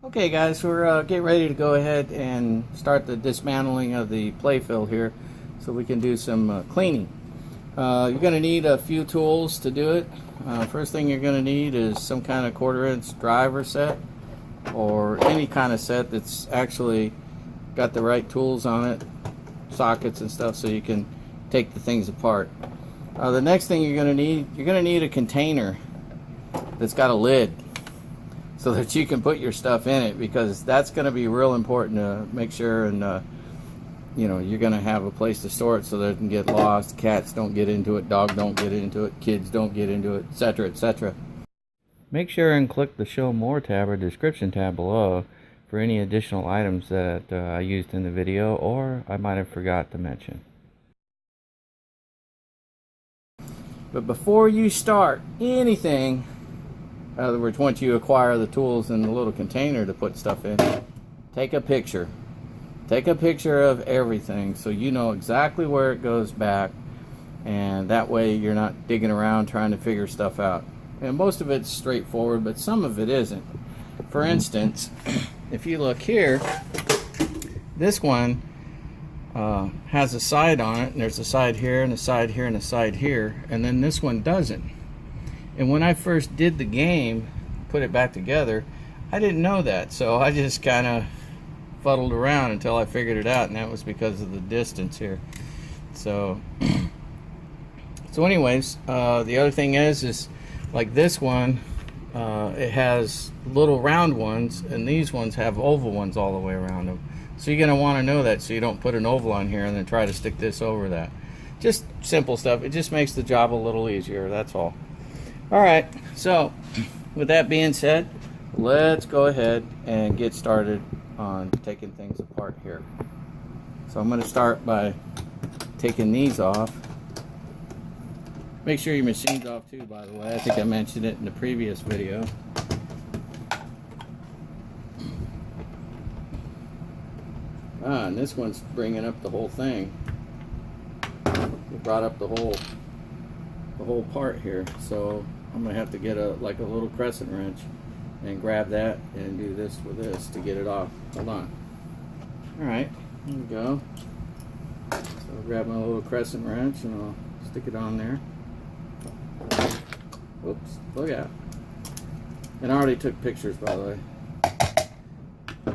Okay guys, we're getting ready to go ahead and start the dismantling of the playfield here so we can do some cleaning. You're going to need a few tools to do it. First thing you're going to need is some kind of 1/4" driver set or any kind of set that's actually got the right tools on it, sockets and stuff, so you can take the things apart. The next thing you're going to need a container that's got a lid, so that you can put your stuff in it, because that's going to be real important to make sure, and you know, you're going to have a place to store it so that it can get lost, cats don't get into it, dog don't get into it, kids don't get into it, etc., etc. Make sure and click the Show More tab or description tab below for any additional items that I used in the video or I might have forgot to mention. But before you start anything, in other words, once you acquire the tools and the little container to put stuff in, take a picture. Take a picture of everything so you know exactly where it goes back, and that way you're not digging around trying to figure stuff out. And most of it's straightforward, but some of it isn't. For instance, if you look here, this one has a side on it, and there's a side here, and a side here, and a side here, and then this one doesn't. And when I first did the game, put it back together, I didn't know that, so I just kind of fuddled around until I figured it out, and that was because of the distance here. So anyways, the other thing is like this one, it has little round ones, and these ones have oval ones all the way around them. So you're going to want to know that, so you don't put an oval on here and then try to stick this over that. Just simple stuff. It just makes the job a little easier, that's all. Alright, so with that being said, let's go ahead and get started on taking things apart here. So I'm going to start by taking these off. Make sure your machine's off too, by the way. I think I mentioned it in the previous video. And this one's bringing up the whole thing. It brought up the whole part here, so I'm gonna have to get a little crescent wrench and grab that and do this with this to get it off. Hold on. Alright, here we go. So I'll grab my little crescent wrench and I'll stick it on there. Whoops, look out. And I already took pictures, by the way. There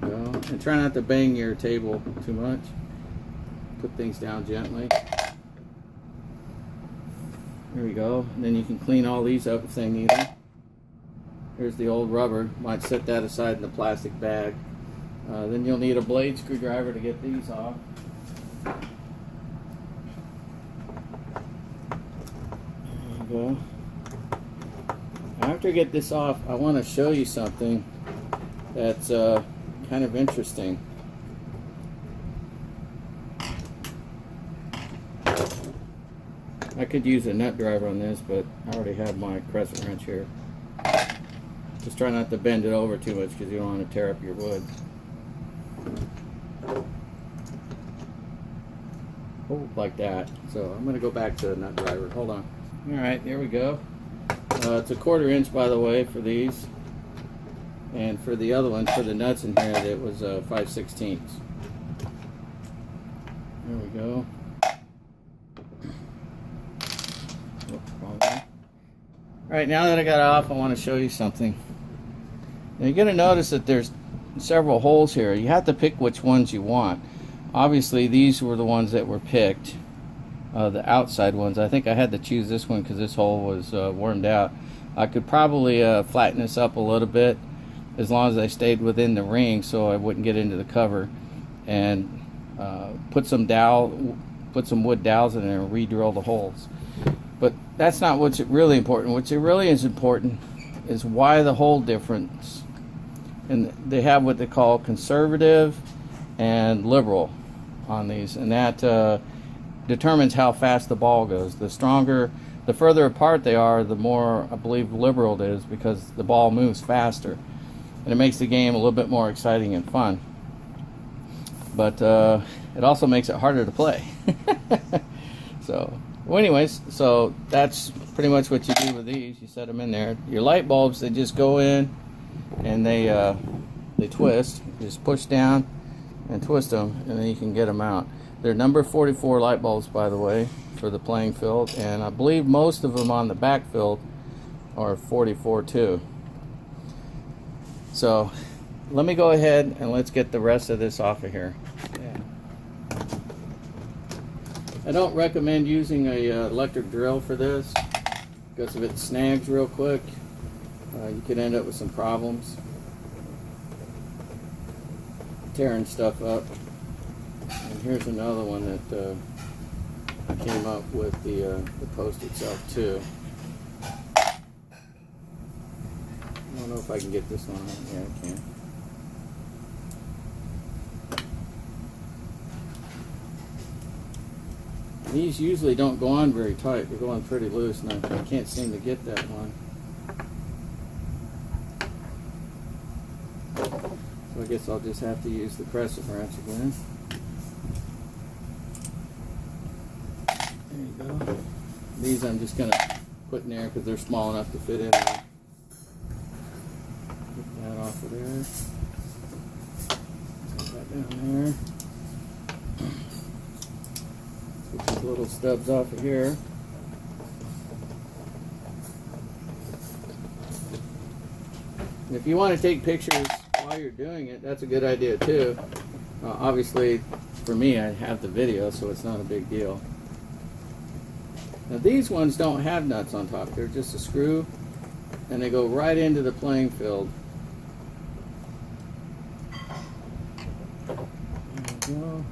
we go. And try not to bang your table too much. Put things down gently. There we go. And then you can clean all these up if they need them. Here's the old rubber. Might set that aside in the plastic bag. Then you'll need a blade screwdriver to get these off. There you go. After I get this off, I want to show you something that's kind of interesting. I could use a nut driver on this, but I already have my crescent wrench here. Just try not to bend it over too much because you don't want to tear up your wood. Oh, like that. So I'm going to go back to the nut driver. Hold on. Alright, there we go. It's a 1/4" by the way for these. And for the other one, for the nuts in here, it was 5/16. There we go. Alright, now that I got it off, I want to show you something. Now you're going to notice that there's several holes here. You have to pick which ones you want. Obviously these were the ones that were picked, the outside ones. I think I had to choose this one because this hole was wormed out. I could probably flatten this up a little bit as long as I stayed within the ring so I wouldn't get into the cover, and put some wood dowels in there and re-drill the holes. But that's not what's really important. What's really is important is why the hole difference. And they have what they call conservative and liberal on these, and that determines how fast the ball goes. The further apart they are, the more, I believe, liberal it is, because the ball moves faster, and it makes the game a little bit more exciting and fun. But it also makes it harder to play. So. Well, anyways, so that's pretty much what you do with these. You set them in there. Your light bulbs, they just go in and they twist. You just push down and twist them, and then you can get them out. They're number 44 light bulbs, by the way, for the playing field, and I believe most of them on the back field are 44 too. So let me go ahead and let's get the rest of this off of here. I don't recommend using a electric drill for this, because if it snags real quick, you could end up with some problems, tearing stuff up. And here's another one that I came up with the post itself too. I don't know if I can get this one on. Yeah, I can. These usually don't go on very tight. They're going pretty loose, and I can't seem to get that one. So I guess I'll just have to use the Crecent wrench again. There you go. These I'm just going to put in there because they're small enough to fit in there. Get that off of there. Put that down there. Get these little stubs off of here. And if you want to take pictures while you're doing it, that's a good idea too. Obviously, for me, I have the video, so it's not a big deal. Now these ones don't have nuts on top. They're just a screw, and they go right into the playing field. There we go.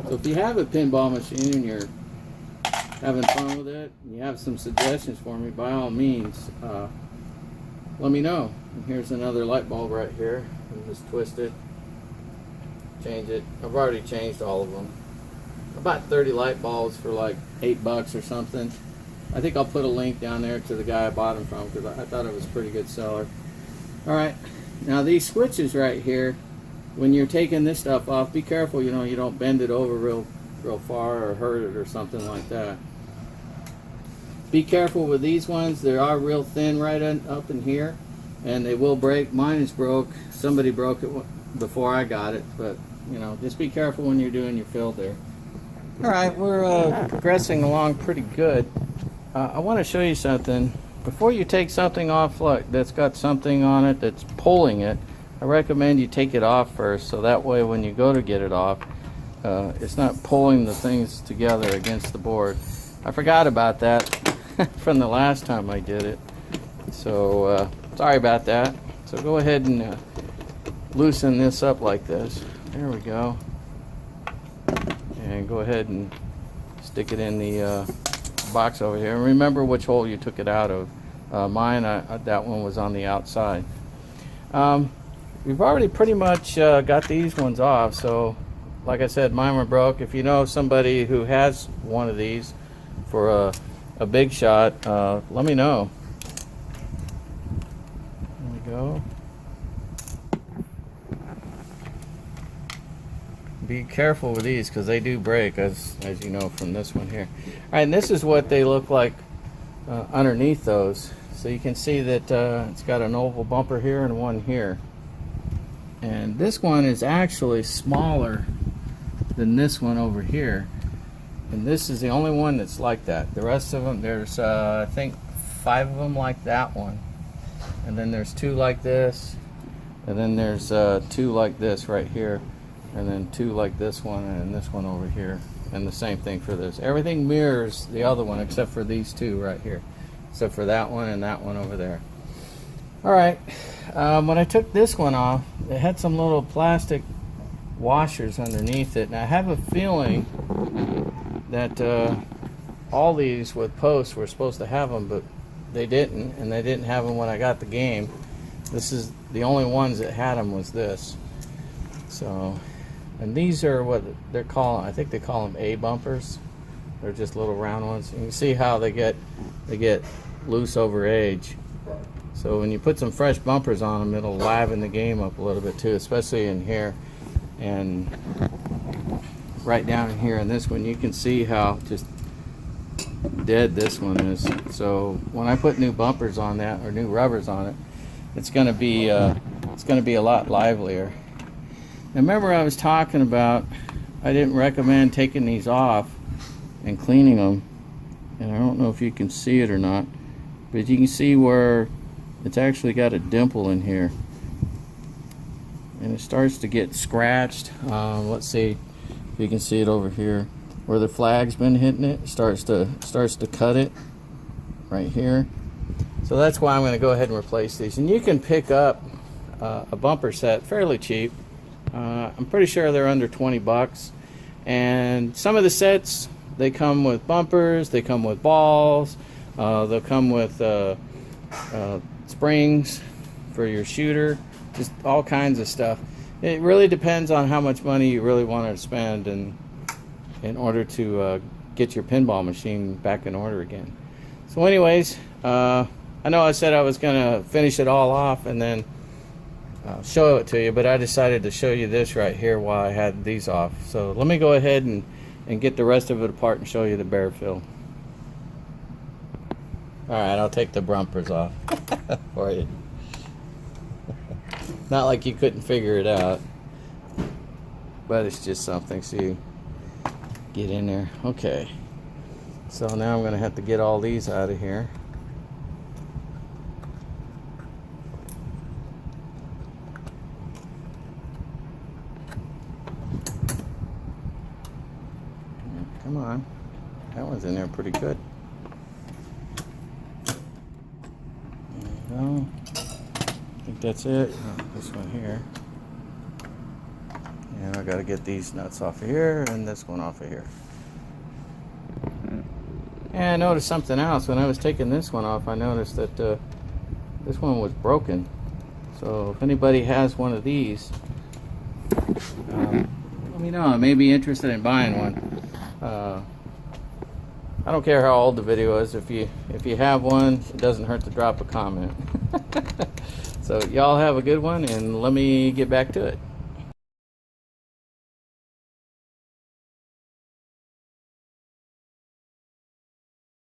So if you have a pinball machine and you're having fun with it, and you have some suggestions for me, by all means, let me know. And here's another light bulb right here. And just twist it, change it. I've already changed all of them. About 30 light bulbs for like $8 or something. I think I'll put a link down there to the guy I bought them from, because I thought it was a pretty good seller. Alright, now these switches right here, when you're taking this stuff off, be careful, you know, you don't bend it over real far or hurt it or something like that. Be careful with these ones. They are real thin right up in here, and they will break. Mine is broke. Somebody broke it before I got it, but you know, just be careful when you're doing your field there. All right, we're progressing along pretty good. I want to show you something. Before you take something off like that's got something on it that's pulling it, I recommend you take it off first, so that way when you go to get it off, it's not pulling the things together against the board. I forgot about that from the last time I did it, so sorry about that. So go ahead and loosen this up like this. There we go. And go ahead and stick it in the box over here. And remember which hole you took it out of. Mine, that one was on the outside. We've already pretty much got these ones off, so like I said, mine were broke. If you know somebody who has one of these for a Big Shot, let me know. There we go. Be careful with these because they do break, as you know from this one here. All right, and this is what they look like underneath those. So you can see that it's got an oval bumper here and one here. And this one is actually smaller than this one over here. And this is the only one that's like that. The rest of them, there's I think 5 of them like that one. And then there's 2 like this. And then there's 2 like this right here. And then 2 like this one and this one over here. And the same thing for this. Everything mirrors the other one except for these 2 right here. Except for that one and that one over there. Alright, when I took this one off, it had some little plastic washers underneath it. And I have a feeling that all these with posts were supposed to have them, but they didn't. And they didn't have them when I got the game. This is the only ones that had them was this. So, and these are what they're calling, I think they call them A bumpers. They're just little round ones. You can see how they get loose over age. So when you put some fresh bumpers on them, it'll liven the game up a little bit too, especially in here and right down in here in this one. You can see how just dead this one is. So when I put new bumpers on that, or new rubbers on it, it's going to be a lot livelier. Now remember, I was talking about I didn't recommend taking these off and cleaning them, and I don't know if you can see it or not, but you can see where it's actually got a dimple in here, and it starts to get scratched. Let's see if you can see it over here where the flag's been hitting it. It starts to cut it right here. So that's why I'm going to go ahead and replace these. And you can pick up a bumper set fairly cheap. I'm pretty sure they're under 20 bucks. And some of the sets, they come with bumpers, they come with balls, they'll come with springs for your shooter, just all kinds of stuff. It really depends on how much money you really want to spend in order to get your pinball machine back in order again. So anyways, I know I said I was going to finish it all off and then show it to you, but I decided to show you this right here while I had these off. So let me go ahead and get the rest of it apart and show you the bare fill. Alright, I'll take the bumpers off for you. Not like you couldn't figure it out, but it's just something, so you get in there. Okay, so now I'm going to have to get all these out of here. Come on, that one's in there pretty good. There you go. I think that's it. Oh, this one here. And I got to get these nuts off of here and this one off of here. And I noticed something else. When I was taking this one off, I noticed that this one was broken. So if anybody has one of these, let me know. I may be interested in buying one. I don't care how old the video is. If you have one, it doesn't hurt to drop a comment. So y'all have a good one, and let me get back to it.